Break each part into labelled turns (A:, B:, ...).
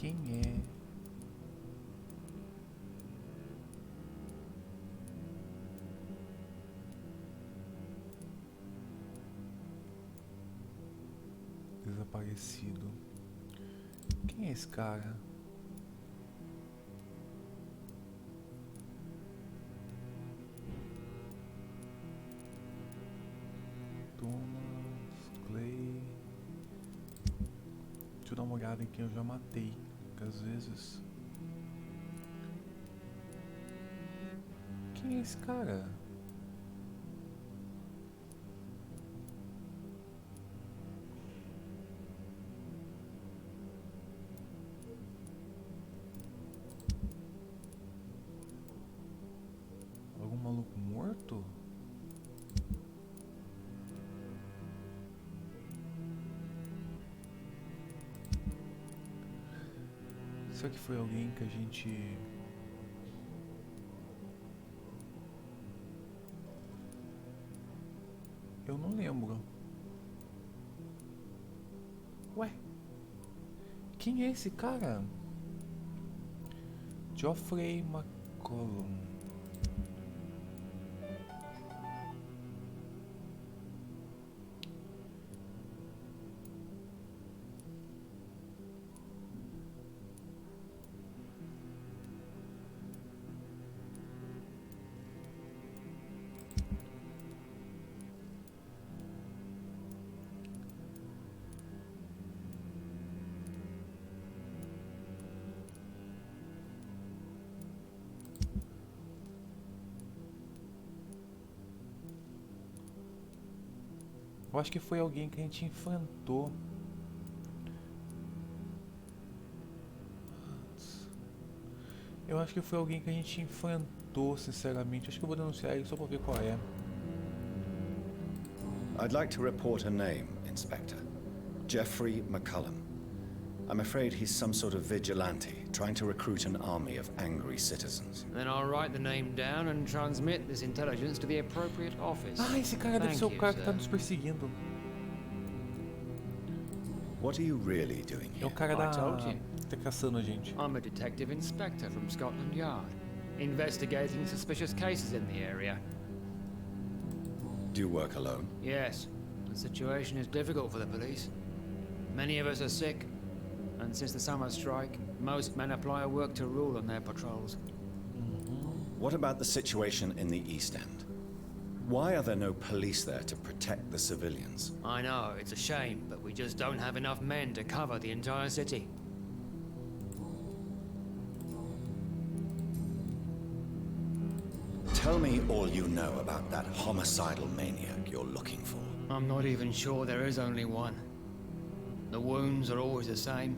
A: Quem é? Desaparecido. Quem é esse cara? Thomas, Clay. Deixa eu dar uma olhada em quem eu já matei. Porque às vezes. Quem é esse cara? Algum maluco morto? Será que foi alguém que a gente... Eu não lembro. Ué? Quem é esse cara? Geoffrey McCollum. Eu acho que foi alguém que a gente enfrentou. Eu acho que foi alguém que a gente enfrentou, sinceramente. Acho que eu vou denunciar ele só pra ver qual é.
B: I'd like to report a name, Inspector. Geoffrey McCullum. I'm afraid he's some sort of vigilante, trying to recruit an army of angry citizens.
C: Then I'll write the name down and transmit this intelligence to the appropriate office.
A: Ah, esse cara deve ser o cara que tá nos perseguindo.
B: What are you really doing
A: É
B: here?
A: o cara
C: I told you.
A: tá caçando a gente.
C: I'm a detective inspector from Scotland Yard, investigating suspicious cases in the area.
B: Do you work alone?
C: Yes, the situation is difficult for the police. Many of us are sick, and since the summer strike, most men apply a work to rule on their patrols.
B: What about the situation in the East End? Why are there no police there to protect the civilians?
C: I know, it's a shame, but we just don't have enough men to cover the entire city.
B: Tell me all you know about that homicidal maniac you're looking for.
C: I'm not even sure there is only one. The wounds are always the same,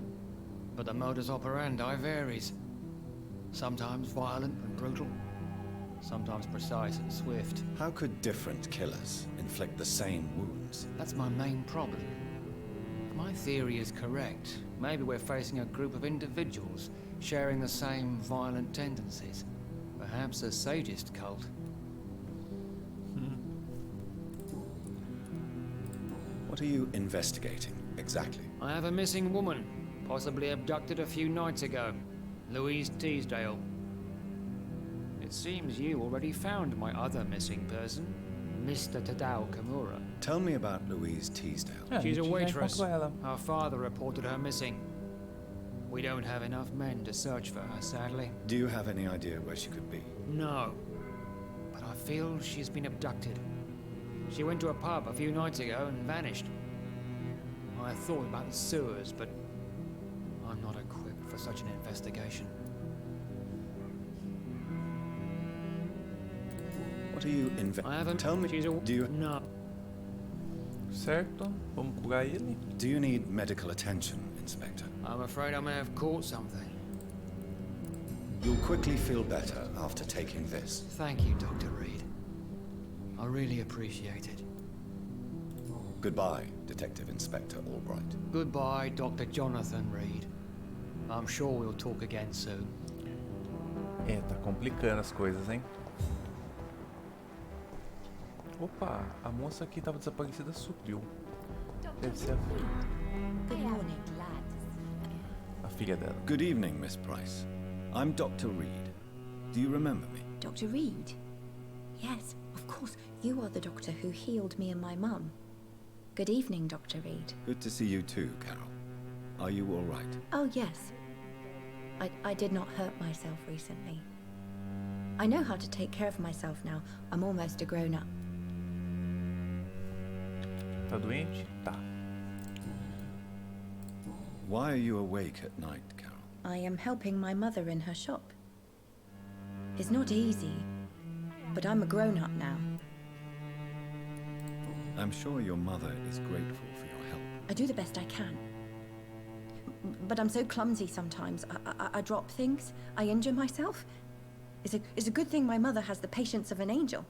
C: but the modus operandi varies. Sometimes violent and brutal, sometimes precise and swift.
B: How could different killers inflict the same wounds?
C: That's my main problem. If my theory is correct, maybe we're facing a group of individuals sharing the same violent tendencies. Perhaps a sadist cult.
B: What are you investigating, exactly?
C: I have a missing woman, possibly abducted a few nights ago. Louise Teasdale. It seems you already found my other missing person, Mr. Tadao Kimura.
B: Tell me about Louise Teasdale.
A: É,
C: She's a
A: gente já
C: waitress.
A: encontrou ela.
C: Her father reported her missing. We don't have enough men to search for her, sadly.
B: Do you have any idea where she could be?
C: No. But I feel she's been abducted. She went to a pub a few nights ago and vanished. I thought about the sewers, but I'm not equipped for such an investigation.
B: What are you
C: I haven't...
B: Tell me,
C: She's a...
B: do you...
C: No.
A: Certo, vamos curar ele.
B: Do you need medical attention, Inspector?
C: I'm afraid I may have caught something.
B: You'll quickly feel better after taking this.
C: Thank you, Dr. Reed. I really appreciate it.
B: Goodbye, Detective Inspector Albright.
C: Goodbye, Dr. Jonathan Reed. I'm sure we'll talk again soon.
A: É, tá complicando as coisas, hein? Opa, a moça que tava desaparecida subiu. Deve ser
D: Good morning, lads.
A: a filha dela.
B: Good evening, Miss Price. I'm Dr. Reed. Do you remember me?
D: Dr. Reed? Yes, of course. You are the doctor who healed me and my mum. Good evening, Dr. Reed.
B: Good to see you too, Carol. Are you all right?
D: Oh, yes. I did not hurt myself recently. I know how to take care of myself now. I'm almost a grown-up.
A: Tá doente? Tá.
B: Why are you awake at night, Carol?
D: I am helping my mother in her shop. It's not easy, but I'm a grown-up now.
B: I'm sure your mother is grateful for your help.
D: I do the best I can. But I'm so clumsy sometimes. I drop things. I injure myself. It's a good thing my mother has the patience of an angel.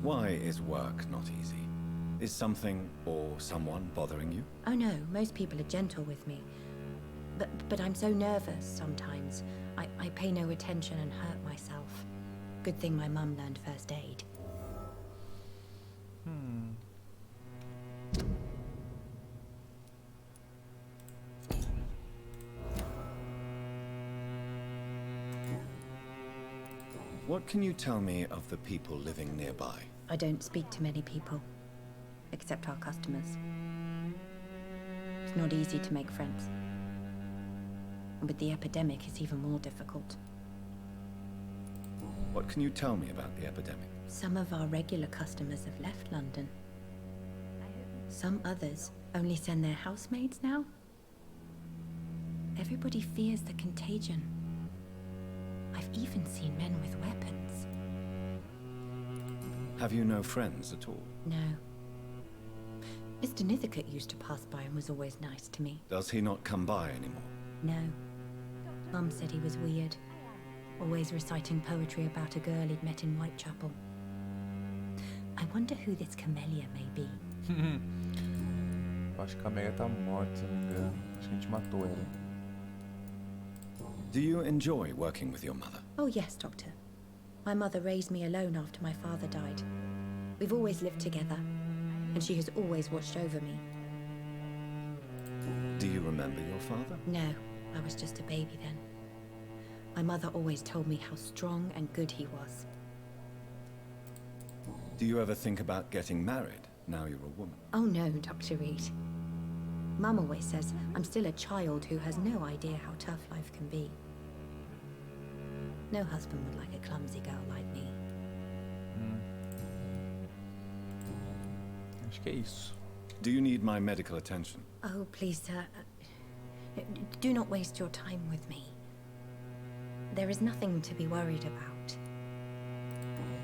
B: Why is work not easy? Is something or someone bothering you?
D: Oh no, most people are gentle with me. But I'm so nervous sometimes. I pay no attention and hurt myself. Good thing my mum learned first aid.
B: What can you tell me of the people living nearby?
D: I don't speak to many people, except our customers. It's not easy to make friends. And with the epidemic, it's even more difficult.
B: What can you tell me about the epidemic?
D: Some of our regular customers have left London. Some others only send their housemaids now. Everybody fears the contagion. I've even seen men with weapons.
B: Have you no friends at all?
D: No. Mr. Nithercote used to pass by and was always nice to me.
B: Does he not come by anymore?
D: No. Mum said he was weird. Always reciting poetry about a girl he'd met in Whitechapel. I wonder who this camellia may be.
A: Acho que a Amélia tá morta, se não me engano. Acho que a gente matou ela.
B: Do you enjoy working with your mother?
D: Oh yes, Doctor. My mother raised me alone after my father died. We've always lived together, and she has always watched over me.
B: Do you remember your father?
D: No, I was just a baby then. My mother always told me how strong and good he was.
B: Do you ever think about getting married now you're a woman?
D: Oh no, Dr. Reed. Mum always says I'm still a child who has no idea how tough life can be. No husband would like a clumsy girl like me.
A: Acho que é isso.
B: Do you need my medical attention?
D: Oh, please, sir. Do not waste your time with me. There is nothing to be worried about.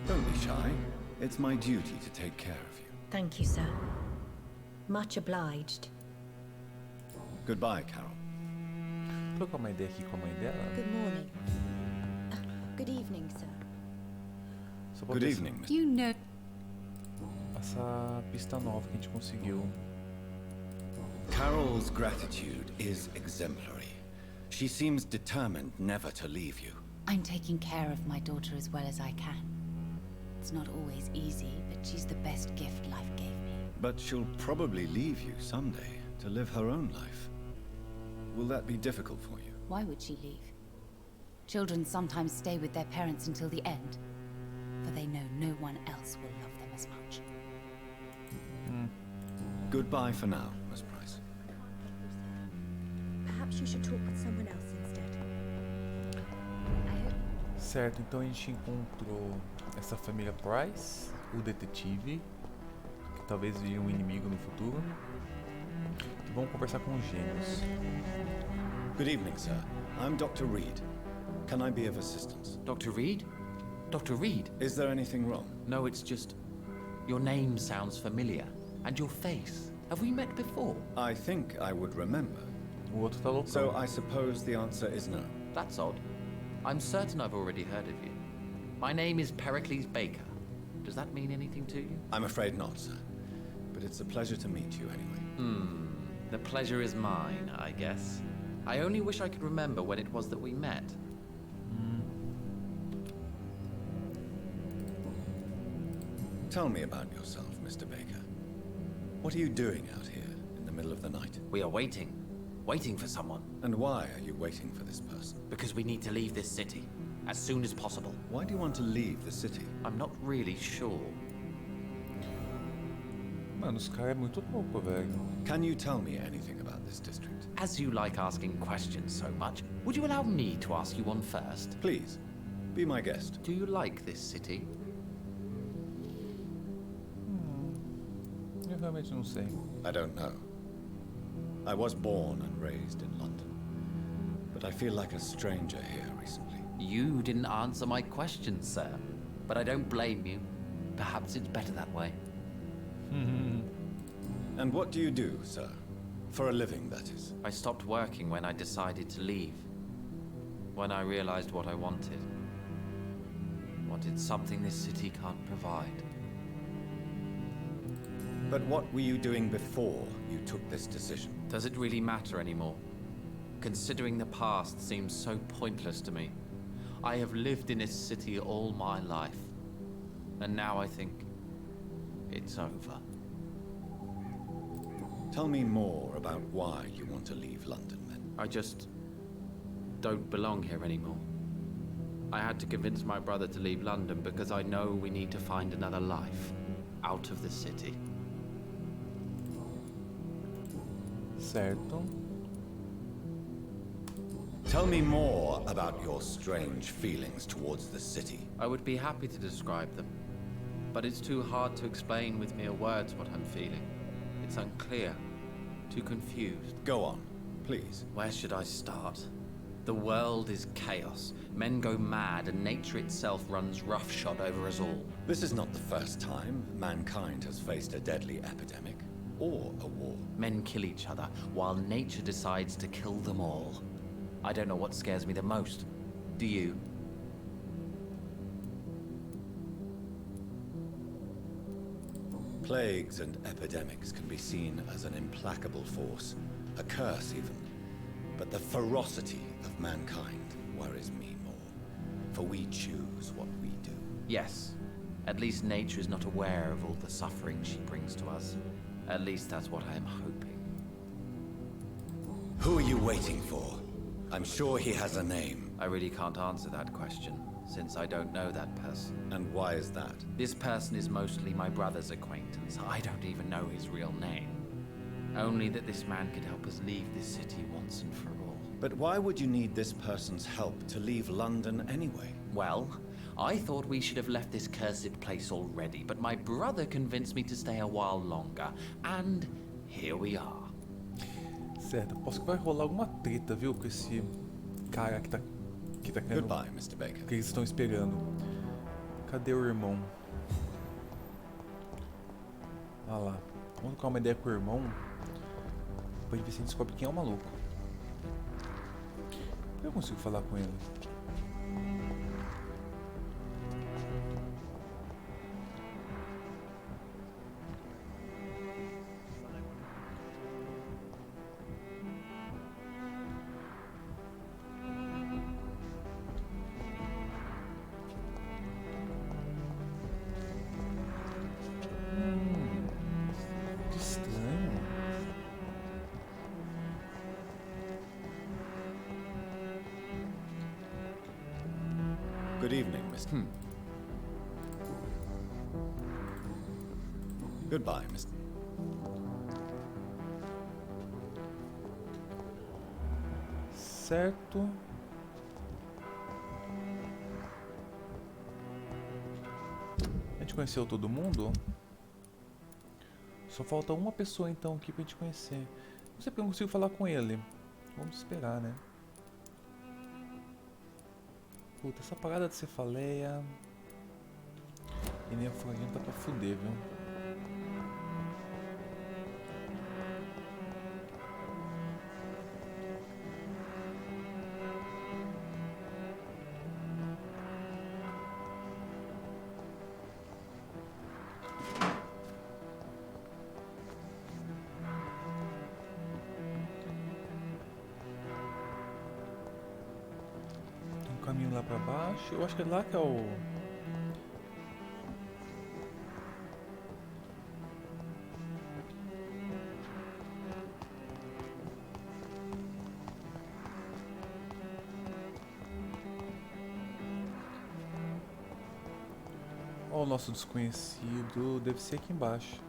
B: Don't be shy. It's my duty to take care of you.
D: Thank you, sir. Much obliged.
B: Goodbye, Carol.
A: Vou trocar uma ideia aqui com a mãe dela.
D: Good morning. Good evening, sir.
A: Só pra
B: Good
A: ver
B: evening, Miss.
E: You know.
A: essa pista nova que a gente conseguiu.
B: Carol's gratitude is exemplary. She seems determined never to leave you.
E: I'm taking care of my daughter as well as I can. It's not always easy, but she's the best gift life gave me.
B: But she'll probably leave you someday to live her own life. Will that be difficult for you?
E: Why would she leave? Children sometimes stay with their parents until the end, for they know no one else will love them as much.
B: Goodbye for now, Miss Price.
D: Perhaps you should talk with someone else instead.
A: Certo, então a gente encontrou essa família Price, o detetive, que talvez vire um inimigo no futuro. E vamos conversar com os gêmeos.
B: Good evening, sir. I'm Dr. Reed. Can I be of assistance?
F: Dr. Reed? Dr. Reed?
B: Is there anything wrong?
F: No, it's just... Your name sounds familiar. And your face. Have we met before?
B: I think I would remember.
A: O outro tá loucão.
B: So I suppose the answer is no.
F: That's odd. I'm certain I've already heard of you. My name is Pericles Baker. Does that mean anything to you?
B: I'm afraid not, sir. But it's a pleasure to meet you anyway.
F: The pleasure is mine, I guess. I only wish I could remember when it was that we met.
B: Tell me about yourself, Mr. Baker. What are you doing out here in the middle of the night?
F: We are waiting. Waiting for someone.
B: And why are you waiting for this person?
F: Because we need to leave this city. As soon as possible.
B: Why do you want to leave the city?
F: I'm not really sure.
A: Mano, esse cara é muito louco, velho.
B: Can you tell me anything about this district?
F: As you like asking questions so much, would you allow me to ask you one first?
B: Please, be my guest.
F: Do you like this city?
A: Eu realmente não sei.
B: I don't know. I was born and raised in London, but I feel like a stranger here recently.
F: You didn't answer my question, sir. But I don't blame you. Perhaps it's better that way.
B: And what do you do, sir? For a living, that is.
F: I stopped working when I decided to leave. When I realized what I wanted. Wanted something this city can't provide.
B: But what were you doing before you took this decision?
F: Does it really matter anymore? Considering the past seems so pointless to me. I have lived in this city all my life. And now I think it's over.
B: Tell me more about why you want to leave London, then.
F: I just don't belong here anymore. I had to convince my brother to leave London because I know we need to find another life out of the city.
A: Certo.
B: Tell me more about your strange feelings towards the city.
F: I would be happy to describe them, but it's too hard to explain with mere words what I'm feeling. It's unclear, too confused.
B: Go on, please.
F: Where should I start? The world is chaos. Men go mad and nature itself runs roughshod over us all.
B: This is not the first time mankind has faced a deadly epidemic or a war.
F: Men kill each other while nature decides to kill them all. I don't know what scares me the most. Do you?
B: Plagues and epidemics can be seen as an implacable force, a curse even. But the ferocity of mankind worries me more, for we choose what we do.
F: Yes. At least nature is not aware of all the suffering she brings to us. At least that's what I am hoping.
B: Who are you waiting for? I'm sure he has a name.
F: I really can't answer that question, since I don't know that person.
B: And why is that?
F: This person is mostly my brother's acquaintance. I don't even know his real name. Only that this man could help us leave this city once and for all.
B: But why would you need this person's help to leave London anyway?
F: Well, I thought we should have left this cursed place already, but my brother convinced me to stay a while longer, and here we are.
A: Certo, aposto que vai rolar alguma treta, viu, com esse cara que tá querendo...
B: Goodbye, Mr. Baker.
A: Que eles estão esperando. Cadê o irmão? Ah lá. Vamos trocar uma ideia com o irmão. Depois ver se a gente descobre quem é o maluco. Eu consigo falar com ele. Que estranho.
B: Good evening, Mr. Goodbye, Mr.
A: Certo. A gente conheceu todo mundo? Só falta uma pessoa então aqui pra gente conhecer. Não sei porque eu não consigo falar com ele. Vamos esperar, né? Puta, essa parada de cefaleia e nem a florzinha tá pra fuder, viu? Caminho lá pra baixo, eu acho que é lá que é o... o nosso desconhecido deve ser aqui embaixo.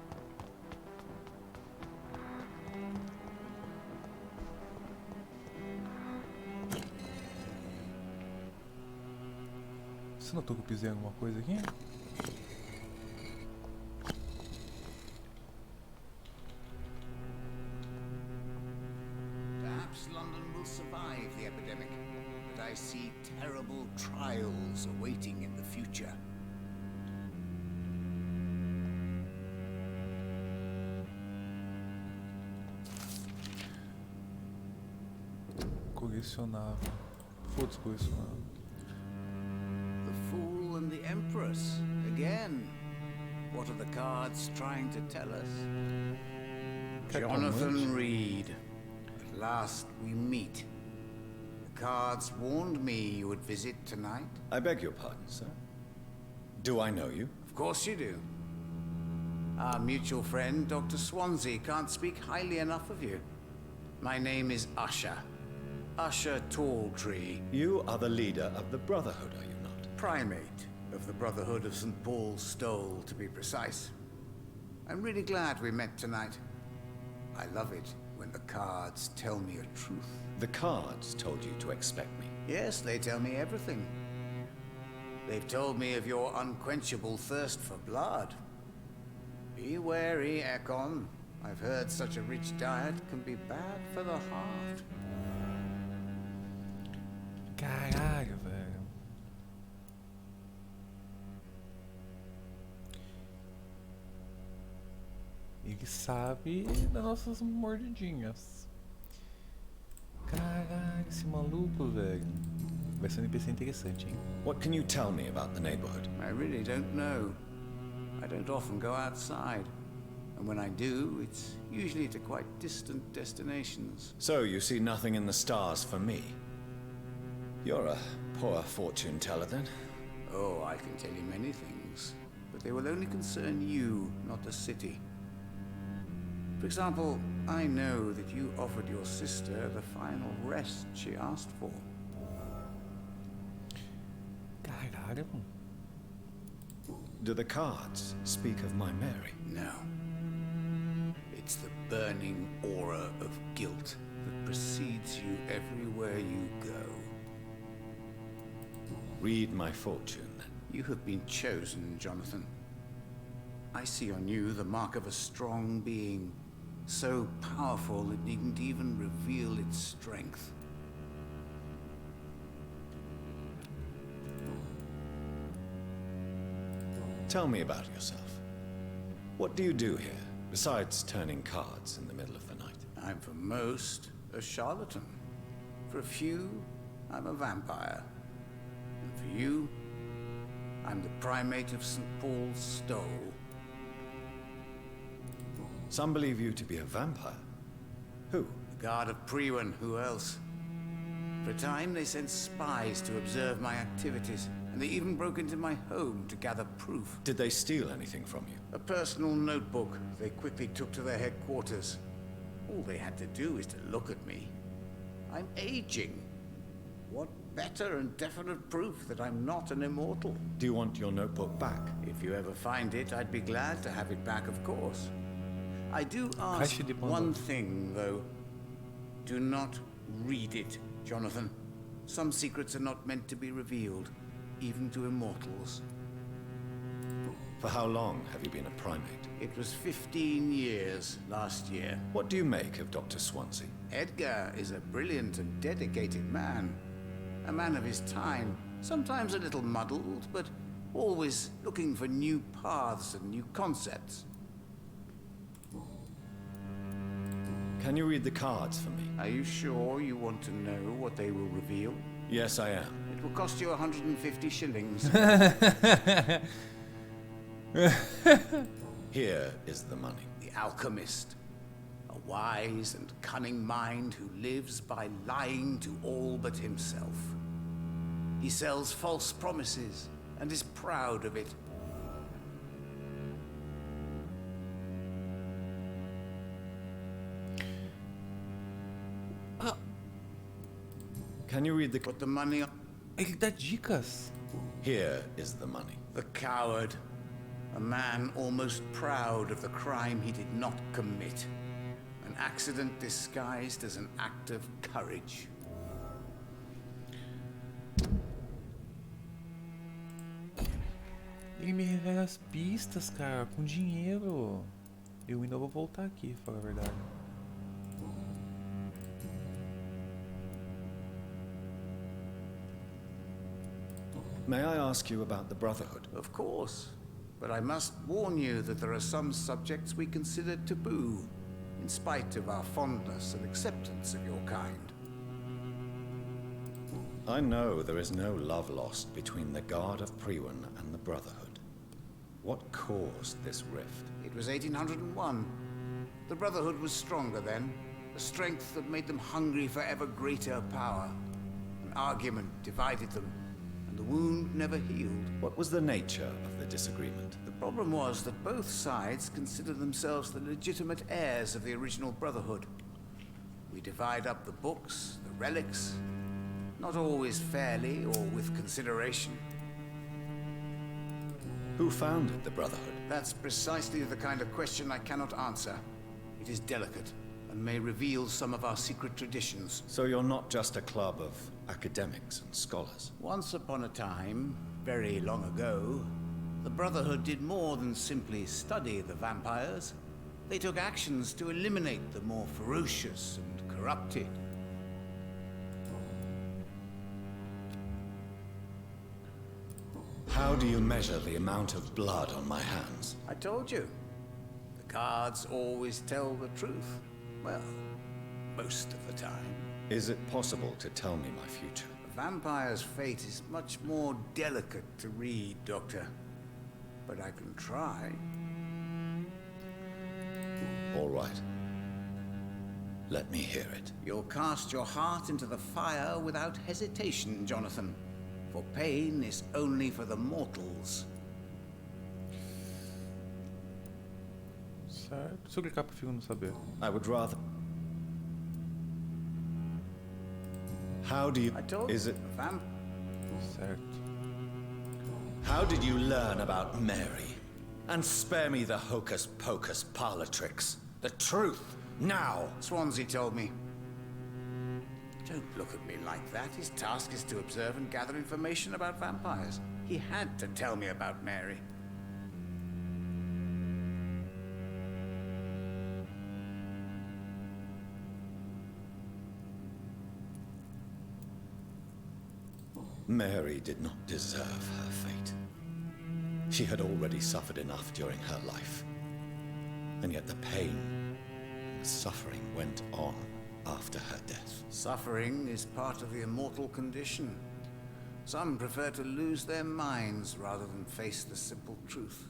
A: Você notou que eu pisei em alguma coisa aqui?
G: Perhaps London will survive the epidemic, but I see terrible trials awaiting in the future.
A: Colecionável. Foda-se, colecionável.
G: The Fool and the Empress, again. What are the cards trying to tell us? Jonathan Reed. At last we meet. The cards warned me you would visit tonight.
B: I beg your pardon, sir. Do I know you?
G: Of course you do. Our mutual friend, Dr. Swansea, can't speak highly enough of you. My name is Usher. Usher Talltree.
B: You are the leader of the Brotherhood, are you not?
G: Primate of the Brotherhood of St. Paul's Stole, to be precise. I'm really glad we met tonight. I love it when the cards tell me a truth.
B: The cards told you to expect me.
G: Yes, they tell me everything. They've told me of your unquenchable thirst for blood. Be wary, Ekon. I've heard such a rich diet can be bad for the heart.
A: Caralho, velho. Ele sabe das nossas mordidinhas. Caralho, esse maluco, velho. Vai ser um NPC interessante, hein?
B: What can you tell me about the neighborhood?
G: I really don't know. I don't often go outside. And when I do, it's usually to quite distant destinations.
B: So you see nothing in the stars for me? You're a poor fortune teller, then.
G: Oh, I can tell you many things, but they will only concern you, not the city. For example, I know that you offered your sister the final rest she asked for.
A: Caralho.
B: Do the cards speak of my Mary?
G: No. It's the burning aura of guilt that precedes you everywhere you go.
B: Read my fortune, then.
G: You have been chosen, Jonathan. I see on you the mark of a strong being, so powerful it needn't even reveal its strength.
B: Tell me about yourself. What do you do here, besides turning cards in the middle of the night?
G: I'm for most a charlatan. For a few, I'm a vampire. And for you, I'm the primate of St. Paul's Stole.
B: Some believe you to be a vampire. Who?
G: The guard of Priwen, who else? For a time, they sent spies to observe my activities, and they even broke into my home to gather proof.
B: Did they steal anything from you?
G: A personal notebook they quickly took to their headquarters. All they had to do is to look at me. I'm aging. What better and definite proof that I'm not an immortal?
B: Do you want your notebook back?
G: If you ever find it, I'd be glad to have it back, of course. I do ask one thing, though. Do not read it, Jonathan. Some secrets are not meant to be revealed, even to immortals.
B: For how long have you been a primate?
G: It was 15 years last year.
B: What do you make of Dr. Swansea?
G: Edgar is a brilliant and dedicated man. A man of his time, sometimes a little muddled, but always looking for new paths and new concepts.
B: Can you read the cards for me?
G: Are you sure you want to know what they will reveal?
B: Yes, I am.
G: It will cost you 150 shillings.
B: Here is the money.
G: The alchemist. A wise and cunning mind who lives by lying to all but himself. He sells false promises and is proud of it.
B: Can you read the...
G: Put the money on.
A: Ele dá dicas.
B: Here is the money.
G: The coward. A man almost proud of the crime he did not commit. An accident disguised as an act of courage.
A: Ele me revela as pistas, cara, com dinheiro. Eu ainda vou voltar aqui, pra falar a verdade.
B: May I ask you about the Brotherhood?
G: Of course. But I must warn you that there are some subjects we consider taboo, in spite of our fondness and acceptance of your kind.
B: I know there is no love lost between the Guard of Priwen and the Brotherhood. What caused this rift?
G: It was 1801. The Brotherhood was stronger then, a strength that made them hungry for ever greater power. An argument divided them, and the wound never healed.
B: What was the nature of the disagreement?
G: The problem was that both sides considered themselves the legitimate heirs of the original Brotherhood. We divide up the books, the relics, not always fairly or with consideration.
B: Who founded the Brotherhood?
G: That's precisely the kind of question I cannot answer. It is delicate, and may reveal some of our secret traditions.
B: So you're not just a club of academics and scholars?
G: Once upon a time, very long ago, the Brotherhood did more than simply study the vampires. They took actions to eliminate the more ferocious and corrupted.
B: How do you measure the amount of blood on my hands?
G: I told you. The cards always tell the truth. Well, most of the time.
B: Is it possible to tell me my future?
G: A vampire's fate is much more delicate to read, Doctor. But I can try.
B: All right. Let me hear it.
G: You'll cast your heart into the fire without hesitation, Jonathan. For pain is only for the mortals.
A: Certo. Se eu clicar pro filme não saber.
B: I would rather... How do you...
G: I told
B: Is
G: you,
B: it...
A: Certo.
B: How did you learn about Mary? And spare me the hocus-pocus parlor tricks. The truth, now!
G: Swansea told me. Don't look at me like that. His task is to observe and gather information about vampires. He had to tell me about Mary.
B: Mary did not deserve her fate. She had already suffered enough during her life. And yet the pain and the suffering went on after her death.
G: Suffering is part of the immortal condition. Some prefer to lose their minds rather than face the simple truth.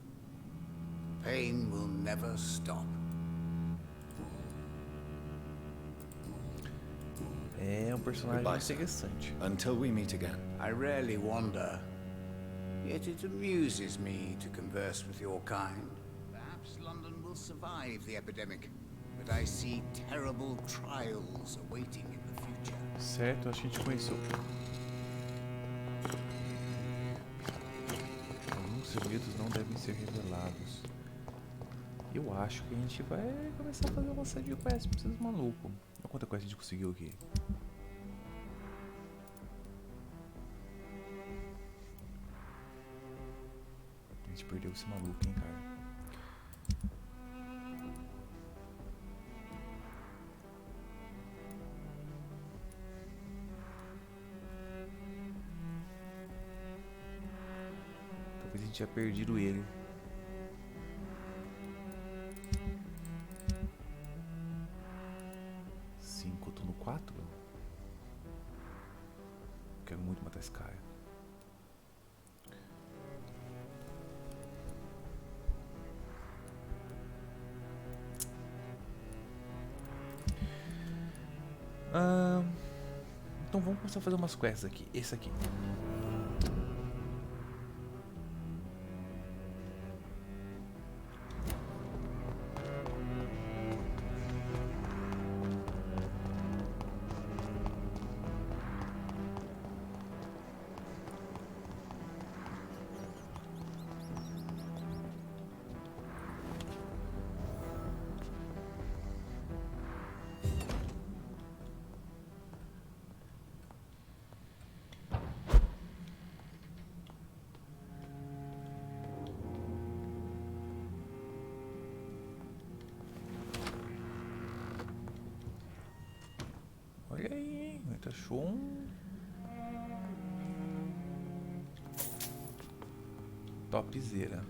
G: Pain will never stop.
A: É personagem
B: Goodbye, sir.
A: interessante.
B: Until we meet again.
G: I rarely wander, yet it amuses me to converse with your kind. Perhaps London will survive the epidemic, but I see terrible trials awaiting in the future.
A: Certo, acho que a gente conheceu. Alguns segredos não devem ser revelados. Eu acho que a gente vai começar a fazer uma série de quests pra esses malucos. Olha quanta quest a gente conseguiu aqui. A gente perdeu esse maluco, hein, cara. Talvez a gente tenha perdido ele. Eu tô no 4? Quero muito matar esse cara. Então vamos começar a fazer umas quests aqui. Esse aqui. Olha aí, muito achou um topzera.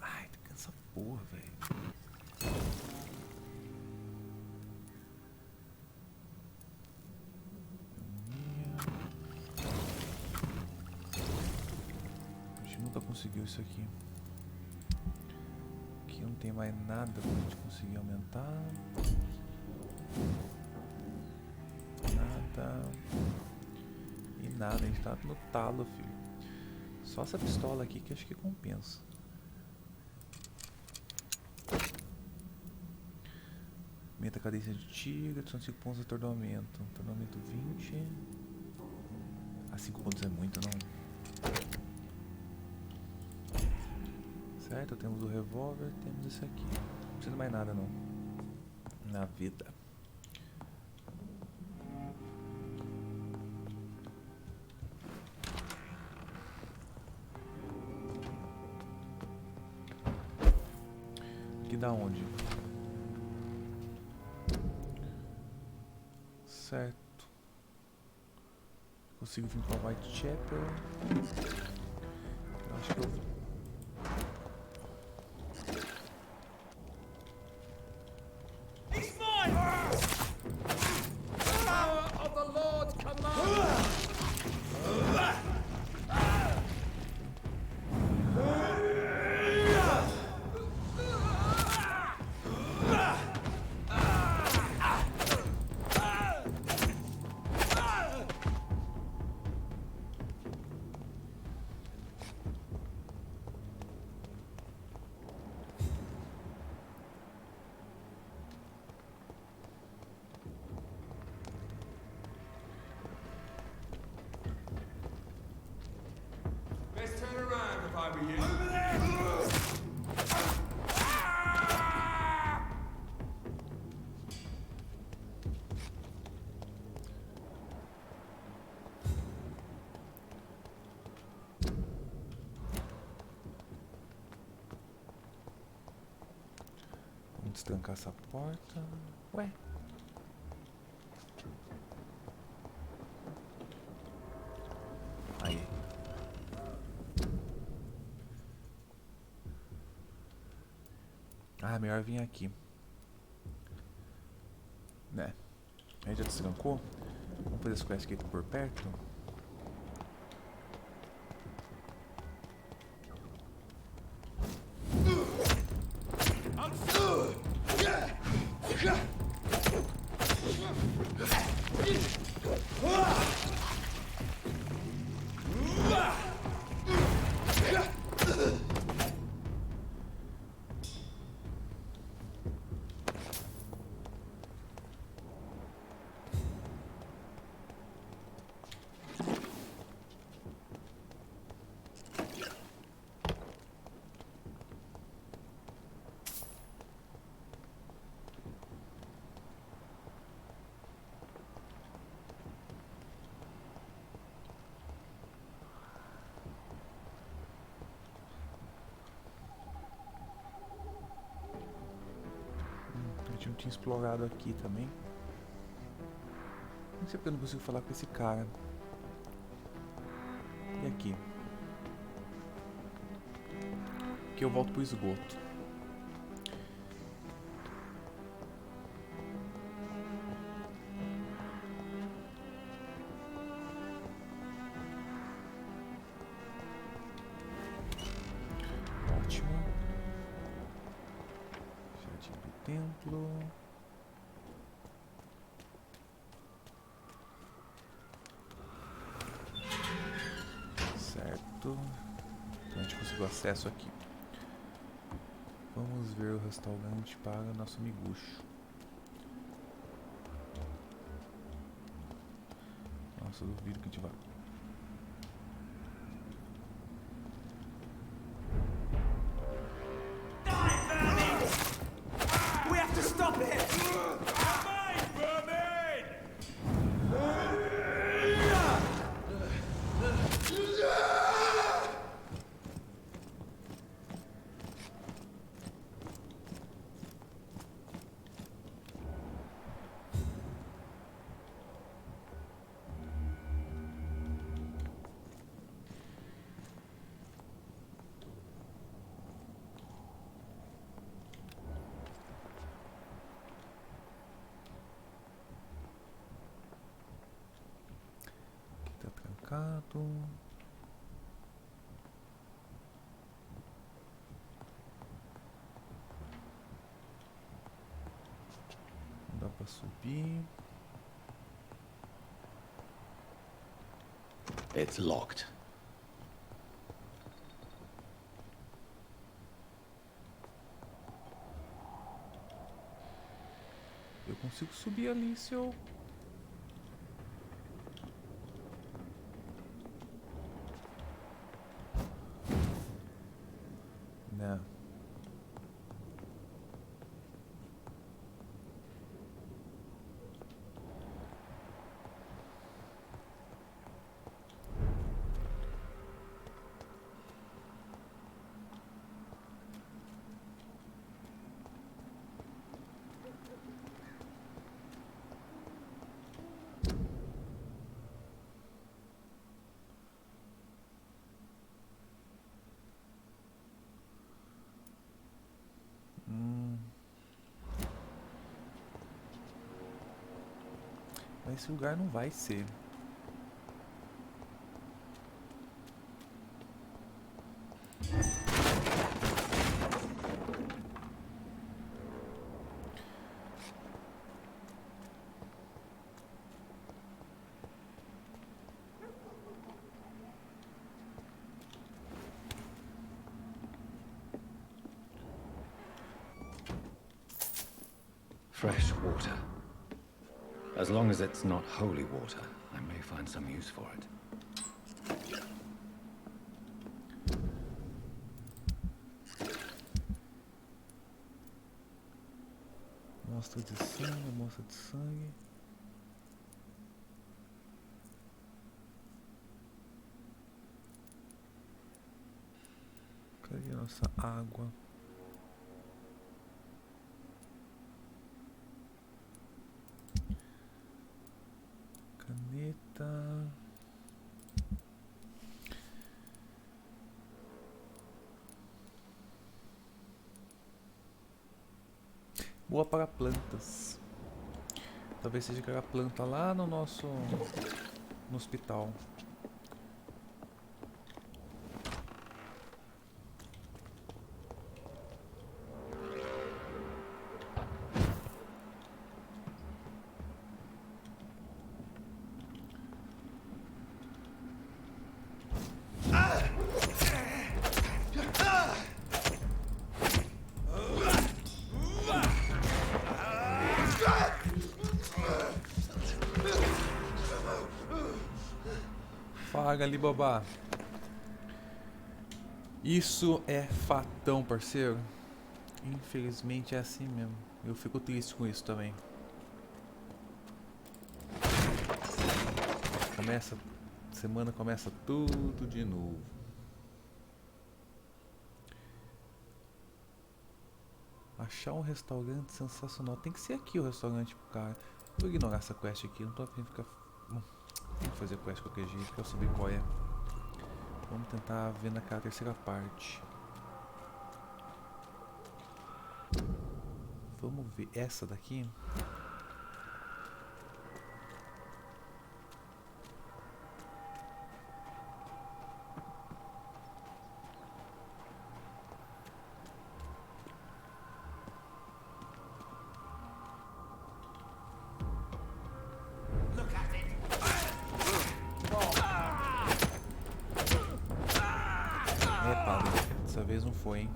A: Ai, essa porra, velho. A gente nunca conseguiu isso aqui. Aqui não tem mais nada pra gente conseguir aumentar. Nada. E nada, a gente tá no talo, filho. Só essa pistola aqui que acho que compensa. Aumenta a cadência de tiro, são 5 pontos de atordoamento. Atordoamento 20. Ah, 5 pontos é muito, não? Certo, temos o revólver, temos esse aqui. Não precisa mais nada, não. Na vida. Aqui da onde? Certo. Consigo vir para Whitechapel. Eu acho que eu... Vamos destrancar essa porta. Ué? Aí. Ah, melhor vir aqui. Né? Aí já destrancou. Vamos fazer as quests aqui por perto. A gente não tinha explorado aqui também. Não sei porque eu não consigo falar com esse cara. E aqui? Aqui eu volto pro esgoto. Ótimo. Jardim do templo. Certo. Então a gente conseguiu acesso aqui. Vamos ver o restaurante para o nosso miguxo. Nossa, eu duvido que a gente vai.
H: We have to stop it!
A: mercado. Não dá pra subir.
B: It's locked.
A: Eu consigo subir ali se eu... Não. Mas esse lugar não vai ser.
B: Fresh water. As long as it's not holy water, I may find some use for it.
A: Amostra de sangue, amostra de sangue. Cadê a nossa água? Caneta. Boa para plantas. Talvez seja aquela planta lá no nosso no hospital. Faga ali, babá. Isso é fatão, parceiro. Infelizmente é assim mesmo. Eu fico triste com isso também. Semana começa tudo de novo. Achar um restaurante sensacional. Tem que ser aqui o restaurante pro cara. Vou ignorar essa quest aqui. Não tô afim de ficar... Tem que fazer quest de qualquer jeito, que eu saber qual é. Vamos tentar ver naquela terceira parte. Vamos ver essa daqui. Dessa vez não foi, hein?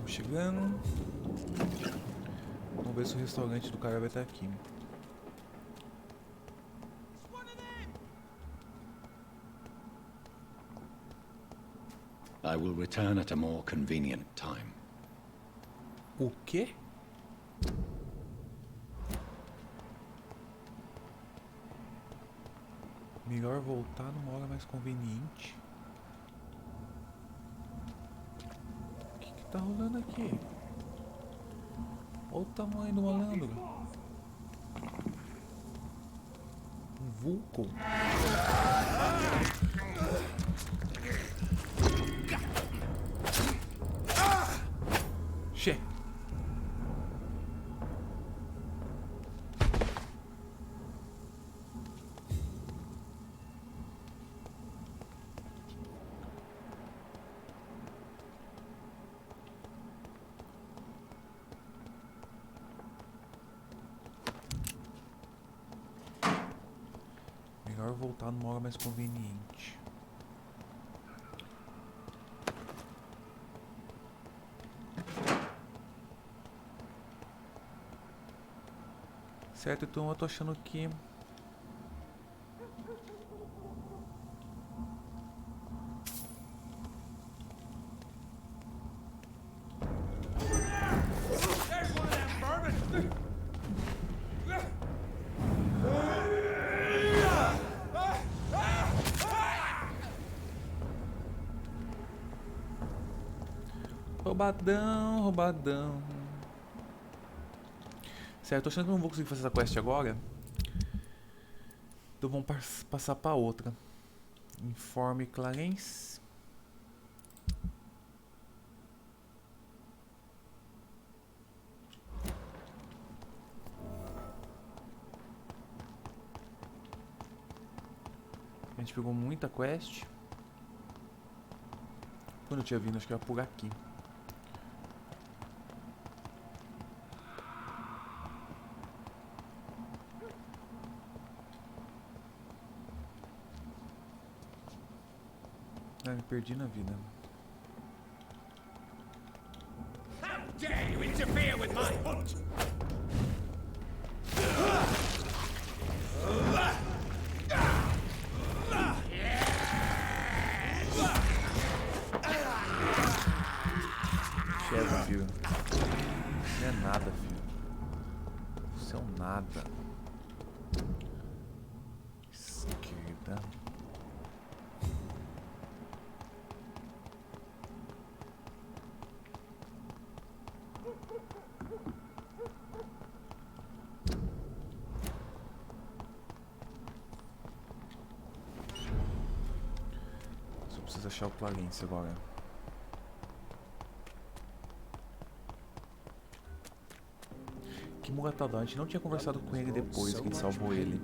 A: Chegando. Vamos ver se o restaurante do cara vai estar aqui.
B: I will return at a more convenient time.
A: O quê? Melhor voltar numa hora mais conveniente. O que tá rolando aqui? Olha o tamanho do malandro. Um vulco. Che. Melhor voltar numa hora mais conveniente. Certo, então eu tô achando que... Roubadão, roubadão. Certo, tô achando que eu não vou conseguir fazer essa quest agora. Então vamos passar pra outra. Informe Clarence. A gente pegou muita quest. Quando eu tinha vindo, acho que era por aqui. Ah, me perdi na vida.
I: How dare you interfere with my hunt?
A: Chega, filho. Não é nada, filho. Isso é um nada. Esquerda. Só preciso achar o Clarence agora. Que muratadão, a gente não tinha conversado com ele depois que a gente salvou ele.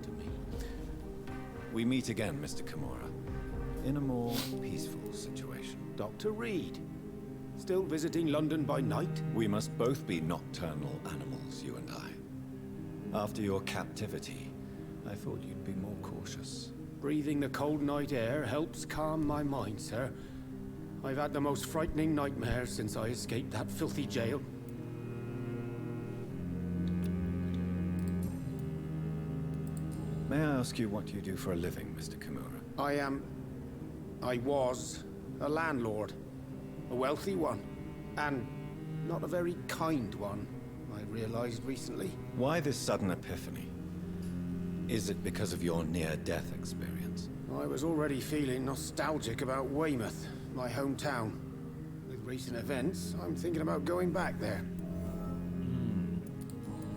B: We meet again, Mr. Kimura, in a more peaceful situation.
J: Dr. Reed, still visiting London by night?
B: We must both be nocturnal animals, you and I. After your captivity, I thought you'd be more cautious.
J: Breathing the cold night air helps calm my mind, sir. I've had the most frightening nightmares since I escaped that filthy jail.
B: May I ask you what you do for a living, Mr. Kimura?
J: I was a landlord. A wealthy one. And not a very kind one, I realized recently.
B: Why this sudden epiphany? Is it because of your near-death experience?
J: I was already feeling nostalgic about Weymouth, my hometown. With recent events, I'm thinking about going back there.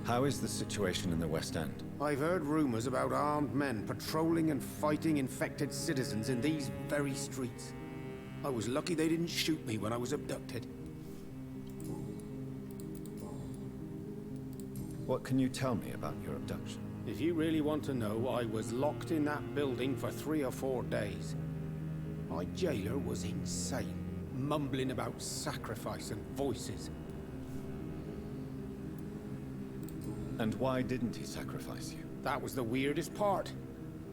B: How is the situation in the West End?
J: I've heard rumors about armed men patrolling and fighting infected citizens in these very streets. I was lucky they didn't shoot me when I was abducted.
B: What can you tell me about your abduction?
J: If you really want to know, I was locked in that building for 3 or 4 days. My jailer was insane, mumbling about sacrifice and voices.
B: And why didn't he sacrifice you?
J: That was the weirdest part.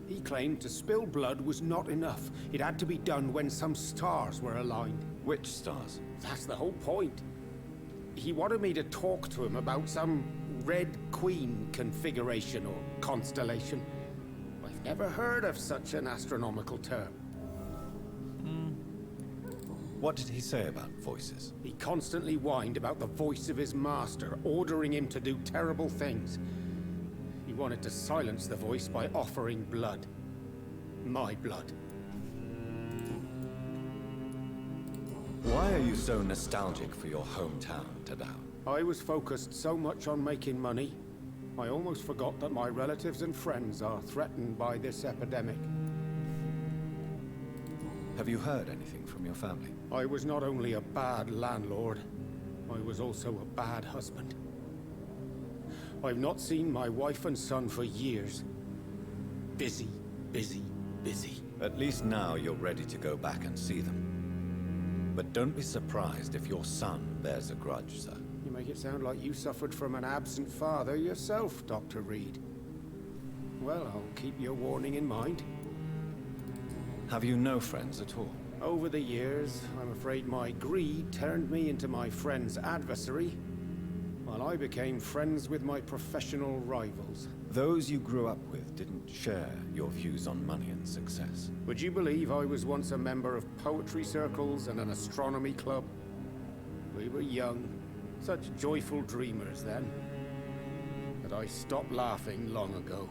J: He claimed to spill blood was not enough. It had to be done when some stars were aligned.
B: Which stars?
J: That's the whole point. He wanted me to talk to him about some Red Queen configuration or constellation. I've never heard of such an astronomical term.
B: What did he say about voices?
J: He constantly whined about the voice of his master, ordering him to do terrible things. He wanted to silence the voice by offering blood. My blood.
B: Why are you so nostalgic for your hometown, Tadao?
J: I was focused so much on making money, I almost forgot that my relatives and friends are threatened by this epidemic.
B: Have you heard anything from your family?
J: I was not only a bad landlord, I was also a bad husband. I've not seen my wife and son for years. Busy, busy, busy.
B: At least now you're ready to go back and see them. But don't be surprised if your son bears a grudge, sir.
J: You make it sound like you suffered from an absent father yourself, Dr. Reed. Well, I'll keep your warning in mind.
B: Have you no friends at all?
J: Over the years, I'm afraid my greed turned me into my friend's adversary, while I became friends with my professional rivals.
B: Those you grew up with didn't share your views on money and success.
J: Would you believe I was once a member of poetry circles and an astronomy club? We were young, such joyful dreamers then. But I stopped laughing long ago.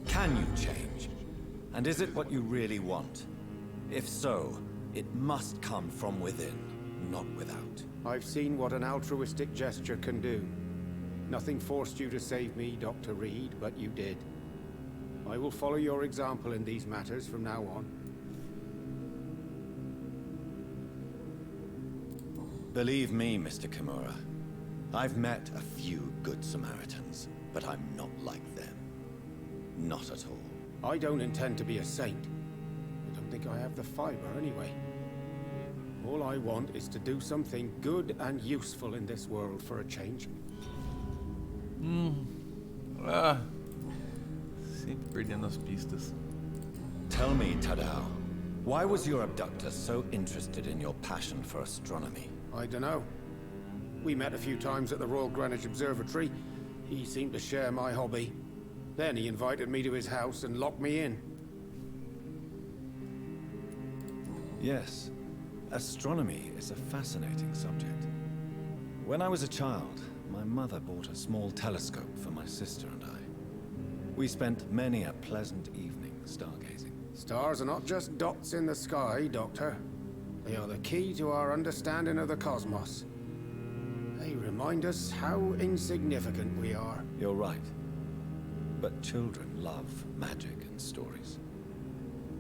B: Can you change? And is it what you really want? If so, it must come from within, not without.
J: I've seen what an altruistic gesture can do. Nothing forced you to save me, Dr. Reed, but you did. I will follow your example in these matters from now on.
B: Believe me, Mr. Kimura, I've met a few good Samaritans, but I'm not like them. Not at all.
J: I don't intend to be a saint. I don't think I have the fiber anyway. All I want is to do something good and useful in this world for a change.
A: Sempre perdendo as pistas.
B: Tell me, Tadao, why was your abductor so interested in your passion for astronomy?
J: I don't know. We met a few times at the Royal Greenwich Observatory. He seemed to share my hobby. Then he invited me to his house and locked me in.
B: Yes, astronomy is a fascinating subject. When I was a child, my mother bought a small telescope for my sister and I. We spent many a pleasant evening stargazing.
J: Stars are not just dots in the sky, Doctor. They are the key to our understanding of the cosmos. They remind us how insignificant we are.
B: You're right. But children love magic and stories.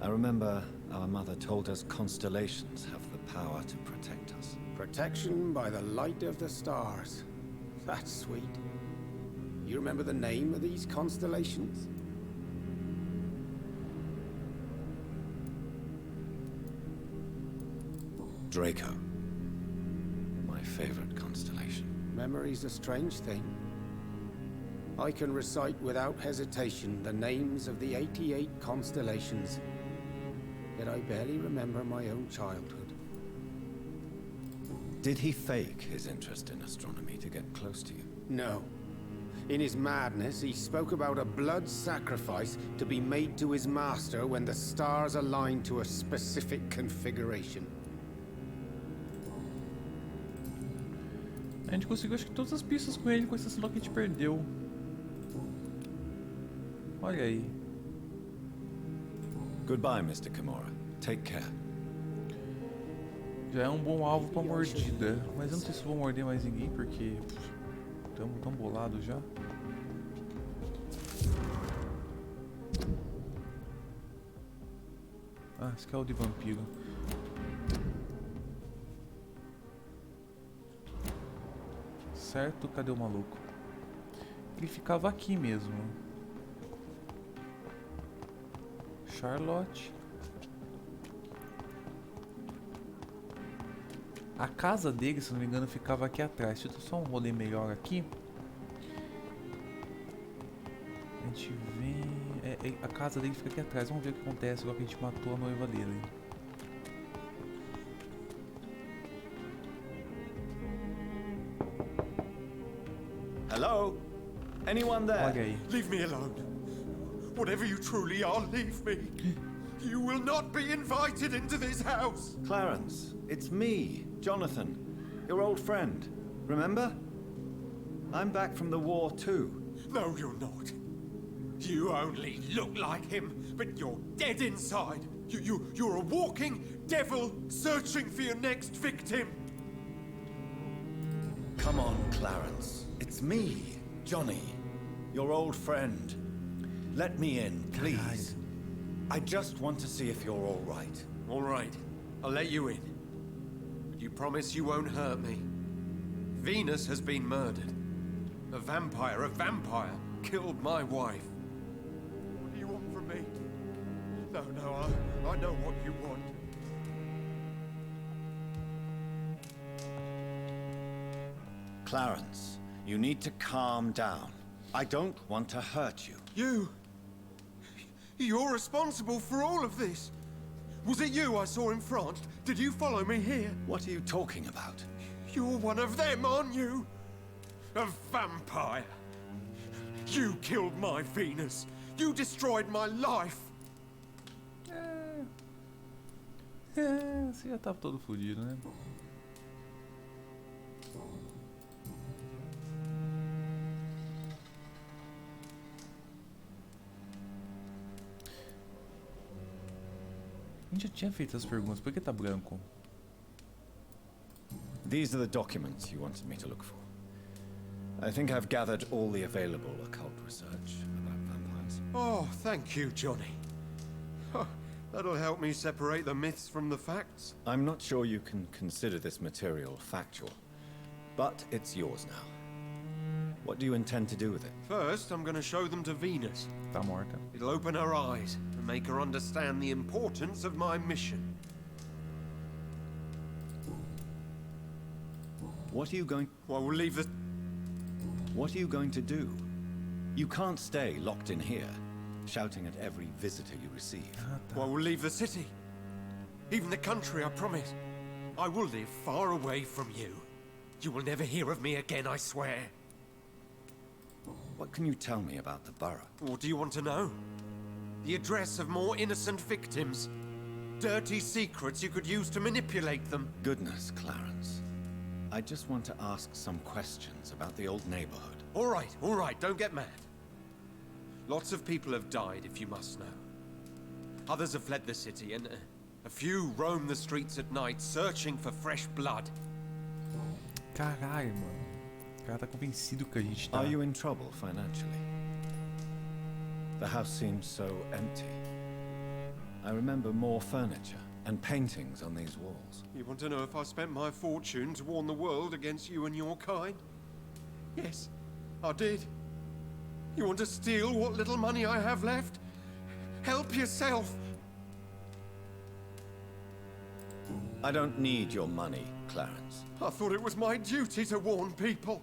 B: I remember our mother told us constellations have the power to protect us.
J: Protection by the light of the stars. That's sweet. You remember the name of these constellations?
B: Draco. My favorite constellation.
J: Memory's a strange thing. I can recite without hesitation the names of the 88 constellations. Yet I barely remember my own childhood.
B: Did he fake his interest in astronomy to get close to you?
J: No. In his madness, he spoke about a blood sacrifice to be made to his master when the stars aligned to a specific configuration.
A: A gente conseguiu acho que todas as pistas com ele, com exceção do que a gente perdeu. Olha aí.
B: Goodbye, Mr. Kimura. Take care.
A: Já é um bom alvo pra mordida. Mas eu não sei se vou morder mais ninguém, porque estamos tão bolados já. Ah, esse aqui é o de vampiro. Certo, cadê o maluco? Ele ficava aqui mesmo. Charlotte. A casa dele, se não me engano, ficava aqui atrás. Deixa eu só um rolê melhor aqui. A gente vem... a casa dele fica aqui atrás. Vamos ver o que acontece agora que a gente matou a noiva dele.
B: Hello? Anyone there?
A: Olha aí.
I: Leave me alone. Whatever you truly are, leave me.
J: You will not be invited into this house!
K: Clarence, it's me, Jonathan, your old friend. Remember? I'm back from the war too.
J: No, you're not. You only look like him, but you're dead inside. You're a walking devil searching for your next victim.
K: Come on, Clarence. It's me, Johnny, your old friend. Let me in, please. I just want to see if you're all right.
J: All right. I'll let you in. But you promise you won't hurt me. Venus has been murdered. A vampire killed my wife. What do you want from me? No, I know what you want.
K: Clarence, you need to calm down. I don't want to hurt you.
J: You're responsible for all of this. Was it you I saw in France? Did you follow me here?
K: What are you talking about?
J: You're one of them, aren't you? A vampire. You killed my Venus. You destroyed my life.
A: Você já tava todo fodido, né? A gente já tinha feito as perguntas, por que tá branco?
K: These are the documents you wanted me to look for. I think I've gathered all the available occult research about vampires.
J: Oh, thank you, Johnny. That'll help me separate the myths from the facts.
K: I'm not sure you can consider this material factual, but it's yours now. What do you intend to do with it?
J: First, I'm going to show them to Venus.
A: Tá morta.
J: It'll open her eyes and make her understand the importance of my mission.
K: What are you going...
J: Well, we'll leave the...
K: What are you going to do? You can't stay locked in here, shouting at every visitor you receive.
J: Well, we'll leave the city. Even the country, I promise. I will live far away from you. You will never hear of me again, I swear.
K: What can you tell me about the borough?
J: What do you want to know? The address of more innocent victims. Dirty secrets you could use to manipulate them.
K: Goodness, Clarence. I just want to ask some questions about the old neighborhood.
J: All right, don't get mad. Lots of people have died, if you must know. Others have fled the city, and a few roam the streets at night, searching for fresh blood.
A: Caralho, mano. O cara tá convencido que a gente tá...
K: Are you in trouble financially? The house seems so empty. I remember more furniture and paintings on these walls.
J: You want to know if I spent my fortune to warn the world against you and your kind? Yes, I did. You want to steal what little money I have left? Help yourself.
K: I don't need your money, Clarence.
J: I thought it was my duty to warn people.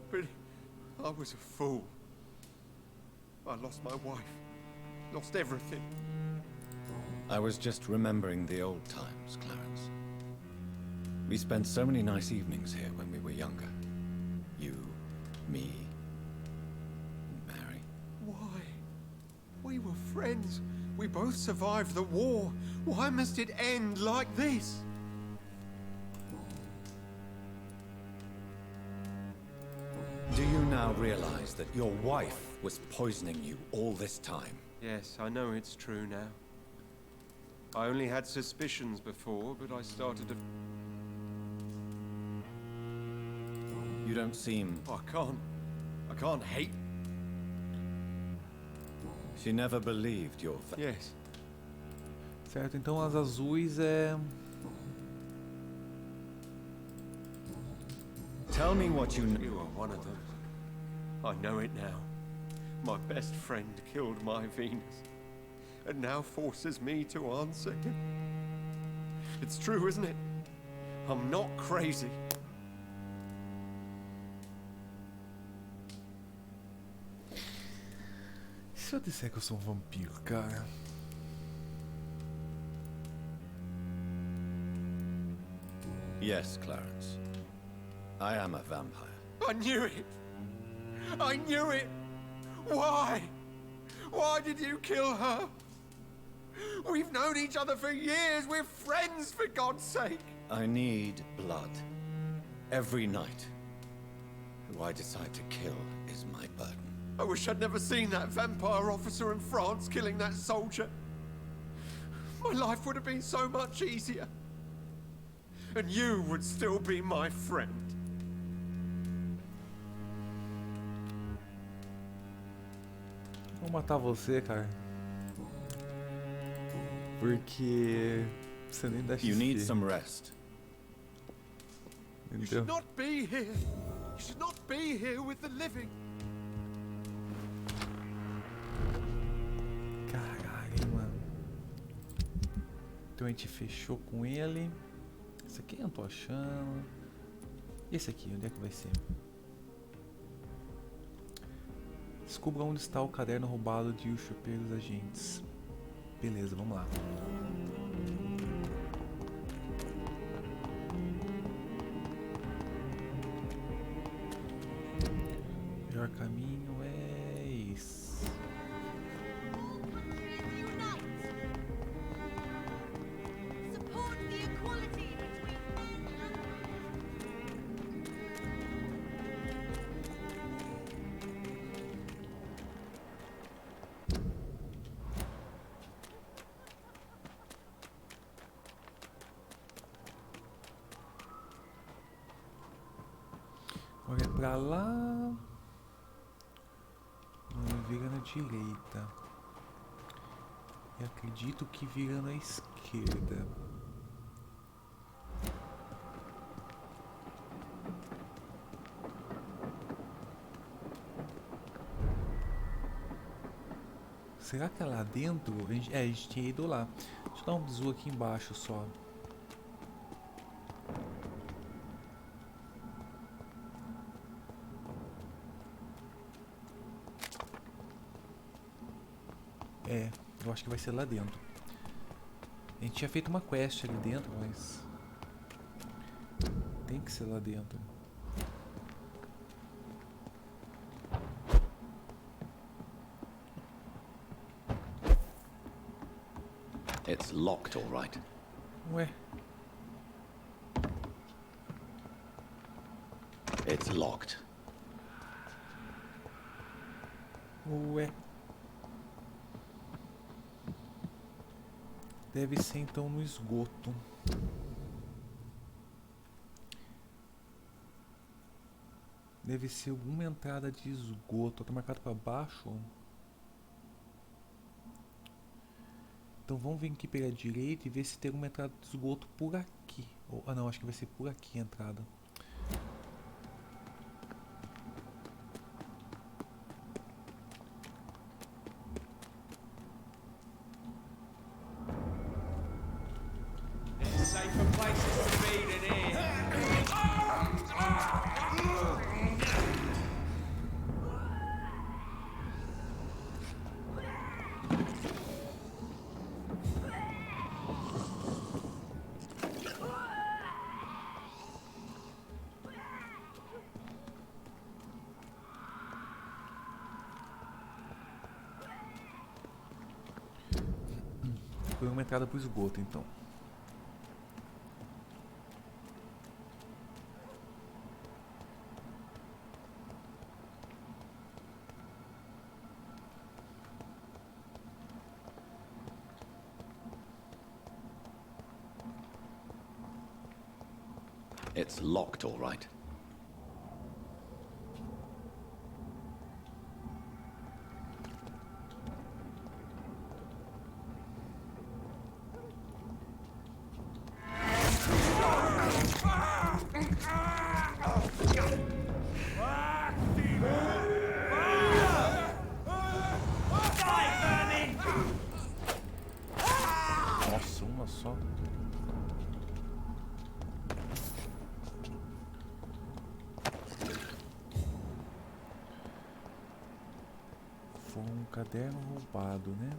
J: But I was a fool. I lost my wife. Lost everything.
K: I was just remembering the old times, Clarence. We spent so many nice evenings here when we were younger. You, me, and Mary.
J: Why? We were friends. We both survived the war. Why must it end like this?
K: Do you now realize that your wife was poisoning you all this time?
J: Yes, I know it's true now. I only had suspicions before, but I started to...
K: You don't seem...
J: I can't hate...
K: She never believed your...
J: Yes.
A: Certo, então as azuis é...
K: Tell me what you know.
J: You are one of them. I know it now. My best friend killed my Venus, and now forces me to answer him. It's true, isn't it? I'm not crazy.
A: Se eu disser que eu sou vampiro, cara?
K: Yes, Clarence. I am a vampire.
J: I knew it! I knew it! Why? Why did you kill her? We've known each other for years. We're friends, for God's sake.
K: I need blood. Every night. Who I decide to kill is my burden.
J: I wish I'd never seen that vampire officer in France killing that soldier. My life would have been so much easier. And you would still be my friend.
A: Vou matar você, cara. Porque você nem dá XP.
K: You need some rest.
J: You should not be here. You should not be here with the living.
A: Caralho, mano. Então a gente fechou com ele. Esse aqui eu não tô achando. E esse aqui, onde é que vai ser? Descubra onde está o caderno roubado de Vicio pelos agentes. Beleza, vamos lá. O melhor caminho é esse. Olha pra lá. Vira na direita. E acredito que vira na esquerda. Será que é lá dentro? A gente tinha ido lá. Deixa eu dar um bisu aqui embaixo só. Eu acho que vai ser lá dentro. A gente tinha feito uma quest ali dentro, mas tem que ser lá dentro.
B: It's locked, all right.
A: Ué.
B: It's locked.
A: Ué. Deve ser então no esgoto. Deve ser alguma entrada de esgoto. Tá marcado para baixo. Então vamos vir aqui pela direita e ver se tem alguma entrada de esgoto por aqui. Ah não, acho que vai ser por aqui a entrada. Foi uma entrada pro esgoto, então.
B: It's locked, all right.
A: Nossa, uma só. Foi um caderno roubado, né?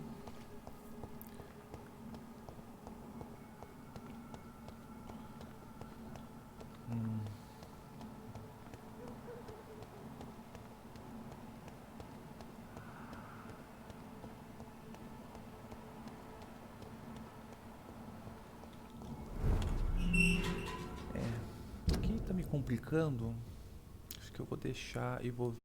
A: complicando. Acho que eu vou deixar e vou